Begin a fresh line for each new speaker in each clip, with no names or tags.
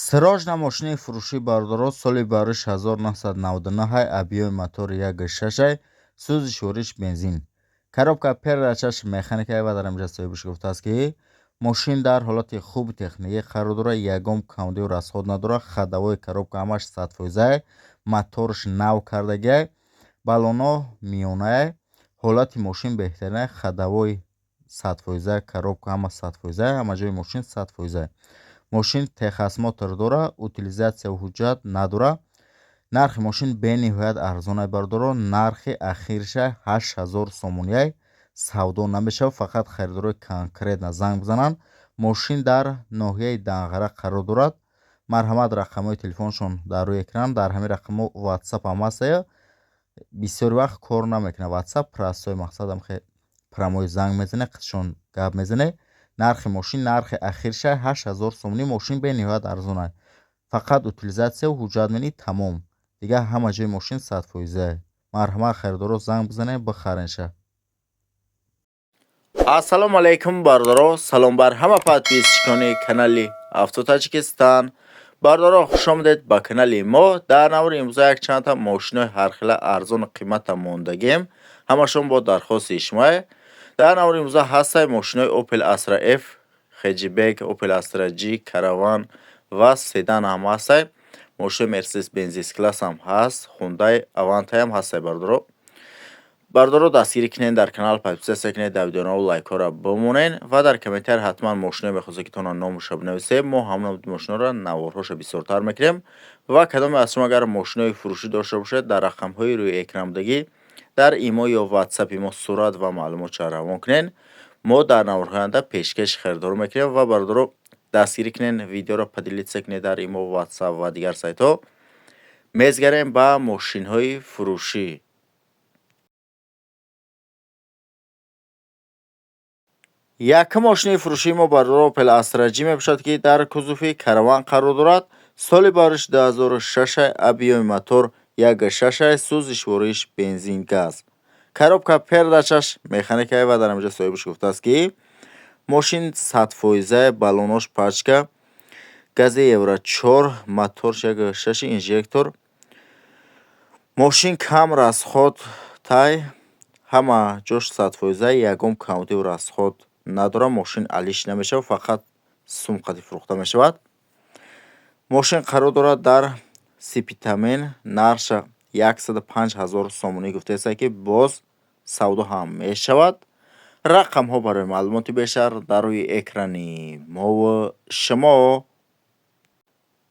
Сирожна мошини фурӯшии бардорот соли бариш 1999 объёми мотори 1.6 сӯзи шӯриш бензин. Коробка передачаш механикаи ва дар инҷа соҳибаш гуфтааст ки мошин дар ҳолати хуби техникӣ қарор дорад, ягон камдию расход надорад, хадавои коробка ҳамаш 100%, моторш нав кардагиай, баллоно миёнае, ҳолати мошин беҳтаринае, хадавои 100%, коробка ҳама 100%, ҳама ҷои мошин 100%. мошин техасмотор дора, утилизатсия ҳуҷҷат надора. Нархи мошин бениҳоят арзонай бардоро, нархи ахирша 8000 сомонияй, савдо намешавад, фақат харидорои конкретна занг бизананд. мошин дар ноҳияи Данғара қарор дорад. марҳамат, рақамҳои телефоншон дар рӯи экран, дар ҳамин рақамҳо ватсап ҳам ҳастая. бисёри вақт кор намекунад ватсап, растои мақсадам хе прамои занг мезане, қисшон гап мезане. нархи мошин нархи ахирша 8000 сомонӣ, мошин бениҳоят арзонай, фақат утилизатсия ҳуҷҷат менӣ тамом, дигар ҳама ҷои мошин 100%. марҳамат, харидоро занг бизане, бихаринша.
Ассалому алайкум бардоро, салом бар ҳама подписчикони канали Автотаҷикистан. Бардоро, хушомадед ба канали мо. Дар навори имрӯза якчанда мошинои ҳархела арзони қимата мондагем, ҳамашон бо дархости шумоe. дар навори имрӯза ҳастаи мошинои Opel Astra F, Hatchback, Opel Astra G, Caravan ва Sedan ҳам ҳастаи. мошинои Mercedes Benz S-Class ҳам ҳаст, Hyundai Avantay ҳам ҳастаи бардоро. бардоро дастгирӣ кунед, дар канал подписатсия кунед, дар видеонамо лайкҳоро бимонед ва дар комментар ҳатман мошиное мехостед ки тона номашро бинависед. мо ҳамон мошинаро наворҳоша бисёртар мекунем ва кадоме аз шумо агар мошинои фурӯшӣ дошта бошед, дар рақамҳои рӯи экранбудагӣ дар имо ё ватсапи мо сурат ва маълумотро равон кунед. мо дар наворҳои оянда пешкаши харидор мекунем ва бардоро дастгирӣ кунед, видеоро поделитсия кунед дар имо, ватсап ва дигар сайтҳо. мезгарем ба мошинҳои фурӯшӣ. якум мошини фурӯшии мо бардоро Opel Astra G мебошад ки дар кузуфи Caravan қарор дорад. соли бариш 2006, объёми мотор 1.6, сӯзи шӯриш бензин газ. коробка передачаш механикаи ва дар инҷа соҳибаш гуфтааст ки мошин 100%, баллонош пачка, гази евро 4, моторш 1.6 инжектор. мошин кам расходтай, ҳама ҷош 100%, ягон камдию расход надора. мошин алиш намешавад, фақат сумқати фурӯхта мешавад. мошин қарор дорад дар Сипитамен, нарша 105000 сомонӣ гуфтааст ки боз савдо ҳам мешавад. рақамҳо барои маълумоти бештар дар рӯи экрани мо шумо.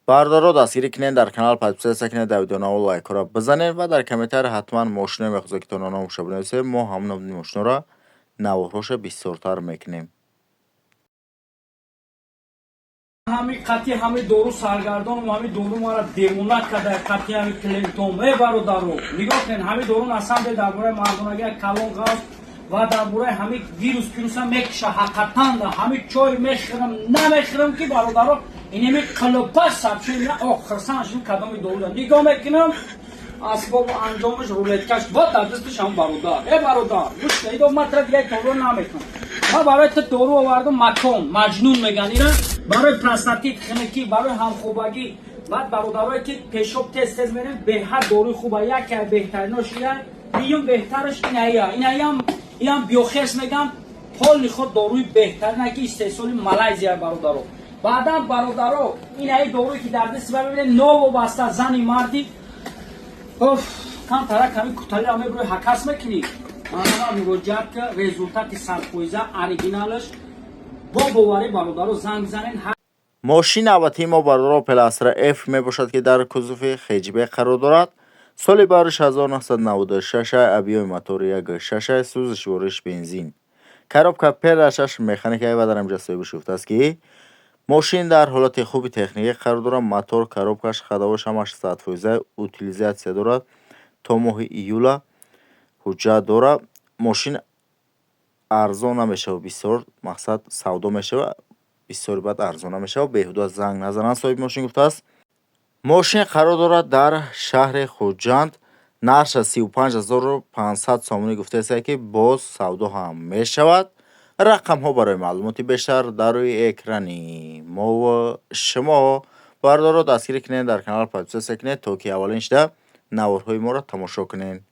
бардоро дастгирӣ кунед, дар канал подписатсия кунед, дар видеонамо лайкҳоро бизанед ва дар комментар ҳатман мошиное мехостед ки тона номашро бинависед. мо ҳамон мошинаро наворҳоша бисёртар мекунем.
ҳами қатъи ҳами дору саргардонум, ҳами дору мара демона када, қатъи ҳами клентом бародаро нигоҳ кунед, ҳами дору насанде дар бораи мардонагия калон газ ва дар бораи ҳами вирус мекиша. ҳақиқатан ҳами чой мехӯрам намехӯрам ки бародаро инеми қилпа сабчи охирсан шин кадоми дору нигоҳ мекунам. асбобу анҷомаш рулеткаш ва дар дасташ ҳам бародар бародар гӯш идо матра дигар тору наметонам. ма барои ту дору овардам макон маҷнун меган ира, барои простатит хинакӣ, барои ҳамхӯбагӣ. баъд бародарое ки пешоб тез мерем, беҳад доруи хуба, яке аз беҳтаринош ия, биюм беҳтараш инаям биохес меган, ҳоли худ доруи беҳтарина ки истеҳсоли Малайзия бародаро. баъдан бародаро инаи доруи ки дар дасти ба бибинед, новобаста зани марди кам тарак ҳами куталиро меброи ҳакас мекунӣ. манама муроҷиат ка результати 100% оригиналаш бо боварӣ бародаро занг занен.
мошини навбатии мо бардоро Opel Astra F мебошад ки дар кузуфи Hatchback қарор дорад. соли бариш 1996, объёми мотори 1.6, сӯзи шӯриш бензин. коробка передачаш механикаи ва дар инҷа соҳибаш гуфтааст ки мошин дар ҳолати хуби техникӣ қарор дорад. мотор, коробкаш, хадавош ҳамаш 100%, утилизатсия дорад. то моҳи июла ҳуҷҷат дорад. мошин арзон намешавад, бисёр мақсад савдо мешавад, бисёри баъд арзон намешавад. беҳуда занг назананд, соҳиби мошин гуфтааст. мошин қарор дорад дар шаҳри хуҷанд, нарша 35500 сомонӣ гуфтааст ки боз савдо ҳам мешавад. рақамҳо барои маълумоти бештар дар рӯи экрани мо шумо. бардоро дастгирӣ кунед, дар канал подписатсия кунед, то ки аввалин шуда наворҳои моро тамошо кунед.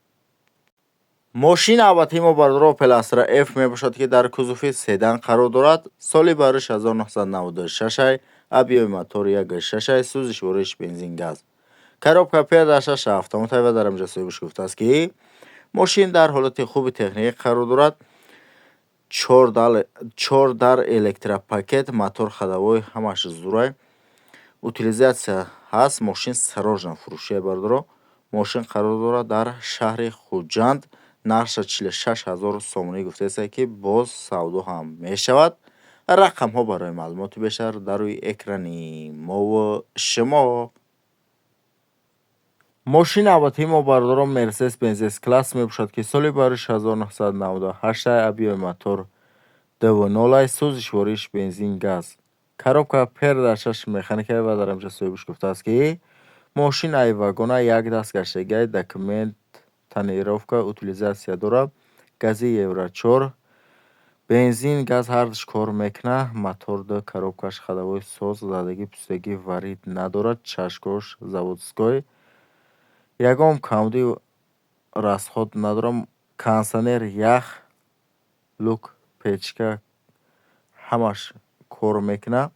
мошин авватии мо бардоро Opel Astra F мебошад ки дар кузуфи седан қарор дорад. соли бариш 1996, объеми мотор 1.6, сӯзиш вориш бензин газ. коробка передашаш автоматаи ва дар инҷо соҳибаш гуфтааст ки мошин дар ҳолати хуби техникӣ қарор дорад. 4 дар электропакет, мотор ходовой ҳамаш зурай. утилизатсия ҳаст. мошин сарожна фурӯшия бардоро. мошин қарор дорад дар шаҳри хуҷанд. нарша 46 000 сомонӣ гуфтааст ки боз савдо ҳам мешавад. рақамҳо барои маълумоти бештар дар рӯи экрани мо шумо. мошини авватии мо бардоро Mercedes Benz S-Class мебошад ки соли бариш 1998, объеми мотор 2.0, сӯзиш вориш бензин газ. коробка передашаш механикаи ва дар инҷо соҳибаш гуфтааст ки мошин ай вагона як дастгаштагиай документ тонировка утилизатсия дорад. гази евро 4, бензин газ ҳардуш кор мекунад. мотор д коробкаш ходовой соз, задагӣ пустагӣ варид надорад. чашгош заводской, ягон камоди расход надорад. кондитсионер, ях, люк, печка ҳамаш кор мекунад.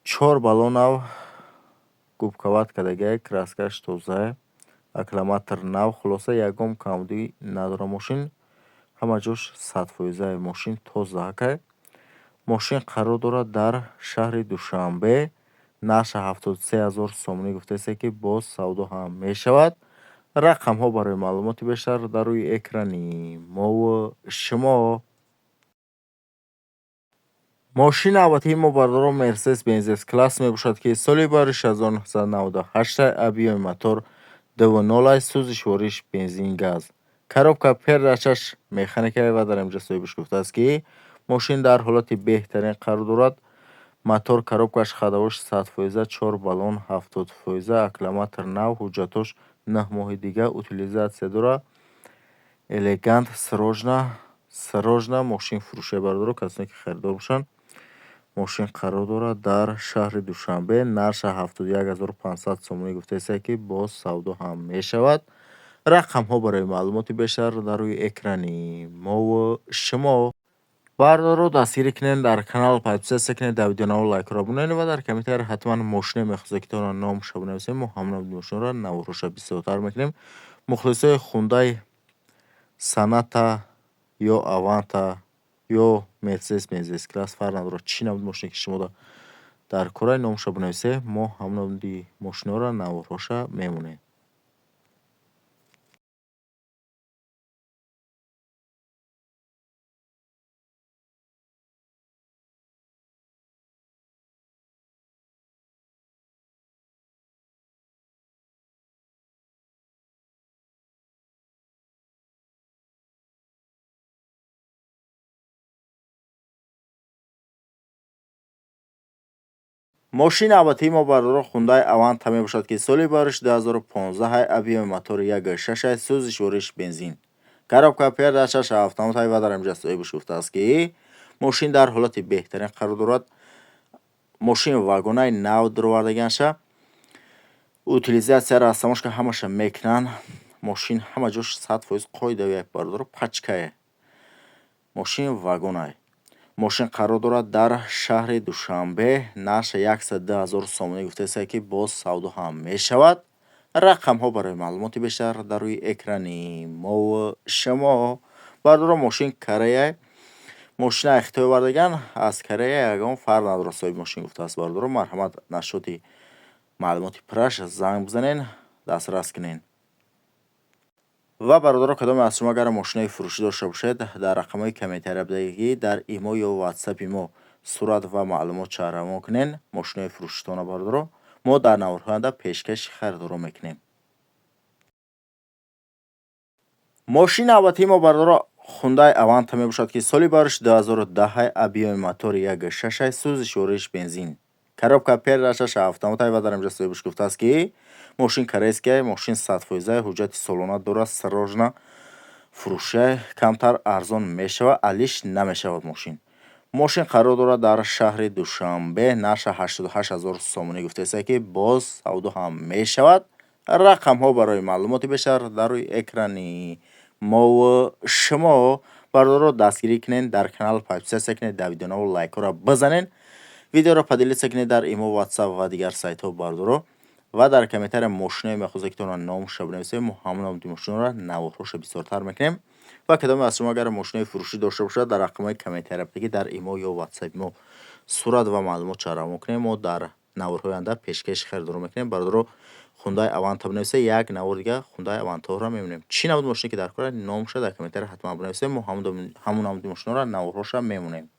4 баллонав губковат кардагиай, краскаш тоза, аккумулятор нав. хулоса ягон камоди надорад. мошин ҳама ҷош 100%. мошин тоза кай. мошин қарор дорад дар шаҳри душанбе. нарша 73 000 сомонӣ гуфтааст ки боз савдо ҳам мешавад. рақамҳо барои маълумоти бештар дар рӯи экрани мо шумо. мошини авватии мо бардоро Mercedes Benz S-Class мебошад ки соли бариш 1998, объеми мотор 2.0, сӯзиш вориш бензин газ. коробка передачаш механикаи ва дар инҷо соҳибаш гуфтааст ки мошин дар ҳолати беҳтарин қарор дорад. мотор коробкаш ходовош 100%, 4 баллон 70%, аккумулятор нав, ҳуҷҷатош 9 моҳи дига, утилизатсия дорад. элегант сирожна мошин фурӯшия бардоро касоне ки харидор бошанд. мошин қарор дорад дар шаҳри душанбе. нарша 71 500 сомонӣ гуфтааст ки боз савдо ҳам мешавад. рақамҳо барои маълумоти бештар дар рӯи экрани мо шумо. бардоро дастгирӣ кунед, дар канал подписатсия кунед, дар видеонамо лайкро бинависед ва дар комментария ҳатман мошине мехозед ки тона номша бинависед. мо ҳамон мошинро наворҳоша бисёртар мекунем. мухлисои Hyundai Sonata ё Avanta ё Mercedes Benz S-Class фарқ надорад. чӣ намуди мошине ки шумо дар кораи номша бинависед, мо ҳамон намуди мошинҳоро наворҳоша мемонем. мошини авватии мо бардоро Hyundai Avanta мебошад ки соли бариш 2015, объеми мотор 1.6, сӯзиш вориш бензин. коробка передачаш автоматаи ва дар инҷо соҳибаш гуфтааст ки мошин дар ҳолати беҳтарин қарор дорад. мошин вагонаи нав дуровардагиаша. утилизатсия расамошка ҳамаша мекунанд. мошин ҳама ҷош 100% қоидави бардоро пачкае. мошин вагонай. мошин қарор дорад дар шаҳри душанбе. нарша 102 000 сомонӣ гуфтааст ки боз савдо ҳам мешавад. рақамҳо барои маълумоти бештар дар рӯи экрани мо шумо. бардоро мошин Корея. мошина ихтиёр бардаган аз Корея ягон фарқ надорад. соҳиби мошин гуфтааст бардоро марҳамат нашоти маълумоти пураш занг бизанен, дастрас кунен. ва бародаро кадоме аз шумо агар мошинаи фурӯшӣ дошта бошед, дар рақамҳои комментария бидагӣ дар имо ё ватсапи мо сурат ва маълумот шаҳравон кунен. мошинаи фурӯшитона бародаро мо дар наворҳои оянда пешкаши харидорӣ мекунем. мошини авватии мо бародаро Hyundai Avanta мебошад ки соли бариш 2010, объеми мотор 1.6, сӯзиш вориш бензин. коробка передачаш автоматаи ва дар инҷо соҳибаш гуфтааст ки мошин корейская, мошин 100%, ҳуҷҷати солона дорад, сирожна фурӯшия, камтар арзон мешавад, алиш намешавад. мошин мошин қарор дорад дар шаҳри Душанбе. Наша 88,000 сомонӣ гуфтааст ки боз савдо ҳам мешавад. рақамҳо барои маълумоти бештар дар рӯи экрани мо шумо бардоро дастгирӣ кунед, дар канал подписатсия кунед, дар видеонамо лайкҳоро бизанед, видеоро поделитсия кунед дар имо, ватсап ва дигар сайтҳо бардоро ва дар комментария мошиное мехозед ки тона номуша бинависед. мо ҳамон номи мошинро навороша бисёртар мекунем ва кадоме аз шумо агар мошинаи фурӯшӣ дошта бошад дар рақамҳои комментария бигӣ дар имо ё ватсапи мо сурат ва маълумот равон кунем. мо дар наворҳои оянда пешкаши херидорӣ мекунем. бардоро Hyundai Avanta бинависед, як навор дига Hyundai Avanta-ро мебинем. чӣ наводи мошине ки дар кора номуша дар комментария ҳатман бинависед. мо ҳамон наводи мошинаро наворҳоша мемонем.